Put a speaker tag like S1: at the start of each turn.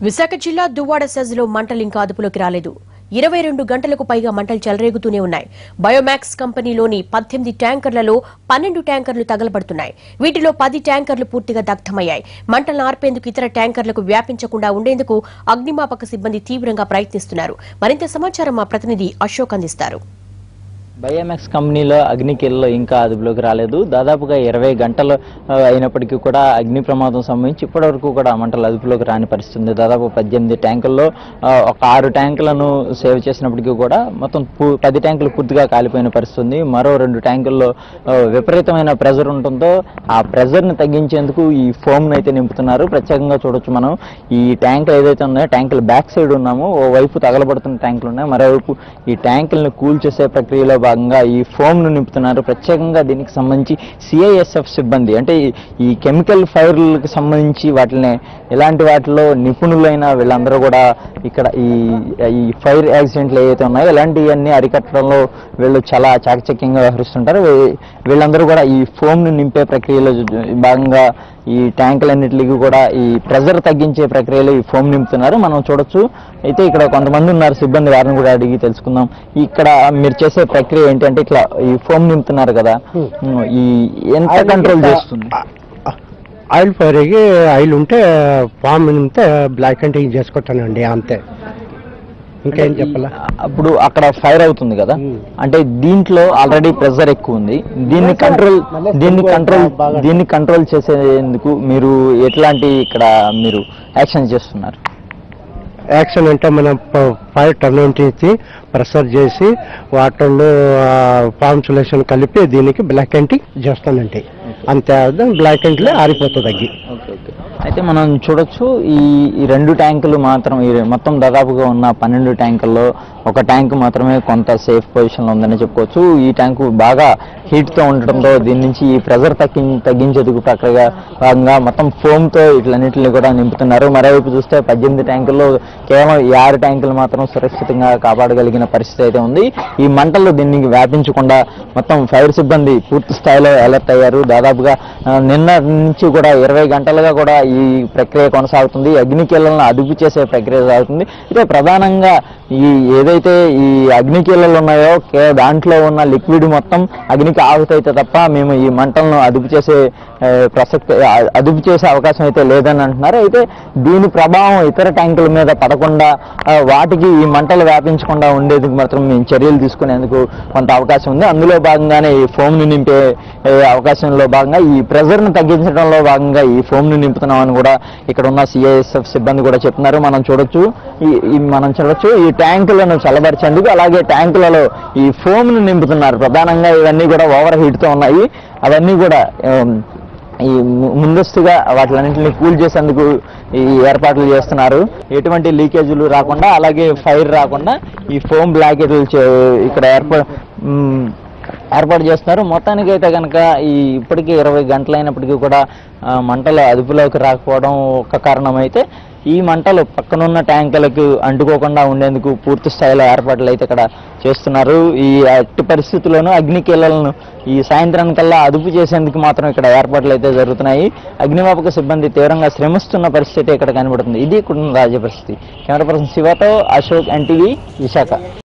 S1: విశాఖ జిల్లా దువ్వాడ సెజ్లో మంటలు ఇంకా అదుపులోకి రాలేదు. 22 గంటలకు పైగా మంటలు చెలరేగుతూనే ఉన్నాయి. బయోమాక్స్ కంపెనీలోని 18 ట్యాంకర్లలో 12 ట్యాంకర్లు తగలబడుతున్నాయి. వీటిలో 10 ట్యాంకర్లు పూర్తిగా దగ్ధమయ్యాయి. మంటలను ఆర్పేందుకు ఇతర ట్యాంకర్లకు వ్యాపించకుండా ఉండేందుకు అగ్నిమాపక సిబ్బంది తీవ్రంగా ప్రయత్నిస్తున్నారు. మరింత సమాచారం మా ప్రతినిధి అశోక్ అందిస్తారు.
S2: బయోమాక్స్ కంపెనీలో అగ్నికీలలో ఇంకా అదుపులోకి రాలేదు. దాదాపుగా 20 గంటలు అయినప్పటికీ కూడా అగ్ని ప్రమాదం సంబంధించి ఇప్పటివరకు కూడా మంటలు అదుపులోకి రాని పరిస్థితి. దాదాపు 18 ట్యాంకుల్లో ఒక 6 ట్యాంకులను సేవ్ చేసినప్పటికీ కూడా మొత్తం 10 ట్యాంకులు పూర్తిగా కాలిపోయిన పరిస్థితి. మరో 2 ట్యాంకుల్లో విపరీతమైన ప్రెజర్ ఉంటుందో ఆ ప్రెజర్ని తగ్గించేందుకు ఈ ఫోమ్ను అయితే నింపుతున్నారు. ప్రత్యేకంగా చూడొచ్చు మనం ఈ ట్యాంకులు ఏదైతే ఉన్నాయో ట్యాంకులు బ్యాక్ సైడ్ ఉన్నామో ఓవైపు తగలబడుతున్న ట్యాంకులు ఉన్నాయి, మరోవైపు ఈ ట్యాంకులను కూల్ చేసే ప్రక్రియలో భాగంగా ఈ ఫోమ్ ను నింపుతున్నారు. ప్రత్యేకంగా దీనికి సంబంధించి సిఐఎస్ఎఫ్ సిబ్బంది అంటే ఈ కెమికల్ ఫైర్లకు సంబంధించి వాటిని ఇలాంటి వాటిలో నిపుణులైన వీళ్ళందరూ కూడా ఇక్కడ ఈ ఫైర్ యాక్సిడెంట్లు ఏవైతే ఉన్నాయో ఇలాంటివన్నీ అరికట్టడంలో వీళ్ళు చాలా చాకచక్యంగా వ్యవహరిస్తుంటారు. వీళ్ళందరూ కూడా ఈ ఫోమ్ ను నింపే ప్రక్రియలో భాగంగా ఈ ట్యాంకులన్నిటికీ కూడా ఈ ప్రెజర్ తగ్గించే ప్రక్రియలో ఈ ఫోమ్ నింపుతున్నారు. మనం చూడొచ్చు. అయితే ఇక్కడ కొంతమంది ఉన్నారు సిబ్బంది, వారిని కూడా అడిగి తెలుసుకుందాం. ఇక్కడ మీరు చేసే ప్రక్రియ ఏంటంటే ఇట్లా ఈ ఫోమ్ నింపుతున్నారు కదా, ఈ ఎంత కంట్రోల్ చేస్తుంది?
S3: ఆయిల్ ఫైర్కి ఆయిల్ ఉంటే ఫామ్ నింపితే బ్లాక్ అంటే చేసుకుంటానండి, అంతే, ఇంకేం చెప్పాలా.
S2: అప్పుడు అక్కడ ఫైర్ అవుతుంది కదా, అంటే దీంట్లో ఆల్రెడీ ప్రెషర్ ఎక్కువ ఉంది. దీన్ని కంట్రోల్ చేసేందుకు మీరు ఎట్లాంటి ఇక్కడ మీరు యాక్షన్ చేస్తున్నారు?
S3: యాక్షన్ అంటే మనం ఫైర్ టర్న్ చేసి ప్రెషర్ చేసి వాటర్లో ఫామ్ సొల్యూషన్ కలిపి దీనికి బ్లాక్ యాంటీ చేస్తానండి, అంతే. బ్లాక్ యాంటీలో ఆరిపోతుంది అగ్గి.
S2: అయితే మనం చూడొచ్చు ఈ 2 ట్యాంకులు మాత్రం మొత్తం దాదాపుగా ఉన్న 12 ట్యాంకుల్లో ఒక ట్యాంకు మాత్రమే కొంత సేఫ్ పొజిషన్లో ఉందని చెప్పుకోవచ్చు. ఈ ట్యాంకు బాగా హీట్తో ఉండటంతో దీని నుంచి ఈ ప్రెజర్ తగ్గించేందుకు ప్రక్రియ భాగంగా మొత్తం ఫోమ్తో ఇట్లన్నింటినీ కూడా నింపుతున్నారు. మరోవైపు చూస్తే 18 ట్యాంకుల్లో కేవలం 6 ట్యాంకులు మాత్రం సురక్షితంగా కాపాడగలిగిన పరిస్థితి అయితే ఉంది. ఈ మంటలు దీనికి వ్యాపించకుండా మొత్తం ఫైర్ సిబ్బంది పూర్తి స్థాయిలో అలర్ట్ అయ్యారు. దాదాపుగా నిన్న నుంచి కూడా 20 గంటలుగా కూడా ఈ ప్రక్రియ కొనసాగుతుంది. అగ్నికీలలను అదుపు చేసే ప్రక్రియ సాగుతుంది. అయితే ప్రధానంగా ఏదైతే ఈ అగ్నికీలలు ఉన్నాయో దాంట్లో ఉన్న లిక్విడ్ మొత్తం అగ్నికి ఆగుతైతే తప్ప మేము ఈ మంటలను అదుపు చేసే అవకాశం అయితే లేదని అంటున్నారు. అయితే దీని ప్రభావం ఇతర ట్యాంకుల మీద పడకుండా వాటికి ఈ మంటలు వ్యాపించకుండా ఉండేందుకు మాత్రం మేము చర్యలు తీసుకునేందుకు కొంత అవకాశం ఉంది. అందులో భాగంగానే ఈ ఫోమ్ను నింపే అవకాశంలో భాగంగా ఈ ప్రెజర్ను తగ్గించడంలో భాగంగా ఈ ఫోమ్ను నింపుతున్నామని కూడా ఇక్కడ ఉన్న సిఐఎస్ఎఫ్ సిబ్బంది కూడా చెప్తున్నారు. మనం చూడొచ్చు ఈ ట్యాంకులను చల్లబరిచేందుకు అలాగే ట్యాంకులలో ఈ ఫోమ్ను నింపుతున్నారు. ప్రధానంగా ఇవన్నీ కూడా ఓవర్ హీట్తో ఉన్నాయి. అవన్నీ కూడా ఈ ముందస్తుగా వాటిలన్నింటినీ కూల్ చేసేందుకు ఈ ఏర్పాట్లు చేస్తున్నారు. ఎటువంటి లీకేజీలు రాకుండా అలాగే ఫైర్ రాకుండా ఈ ఫోమ్ బ్లాకెట్లు ఇక్కడ ఏర్పాటు చేస్తున్నారు. మొత్తానికి అయితే కనుక ఇప్పటికీ 20 గంటలైనప్పటికీ కూడా మంటలు అదుపులోకి రాకపోవడం ఒక కారణం అయితే ఈ మంటలు పక్కనున్న ట్యాంకులకు అంటుకోకుండా ఉండేందుకు పూర్తి స్థాయిలో ఏర్పాట్లు అయితే ఇక్కడ చేస్తున్నారు. ఈ అట్టి పరిస్థితుల్లోనూ అగ్నికీలలను ఈ సాయంత్రానికల్లా అదుపు చేసేందుకు మాత్రం ఇక్కడ ఏర్పాట్లు అయితే జరుగుతున్నాయి. అగ్నిమాపక సిబ్బంది తీవ్రంగా శ్రమిస్తున్న పరిస్థితి ఇక్కడ కనబడుతుంది. ఇది కుటుంబ రాజ్య పరిస్థితి. కెమెరా పర్సన్ శివతో అశోక్, NTV, విశాఖ.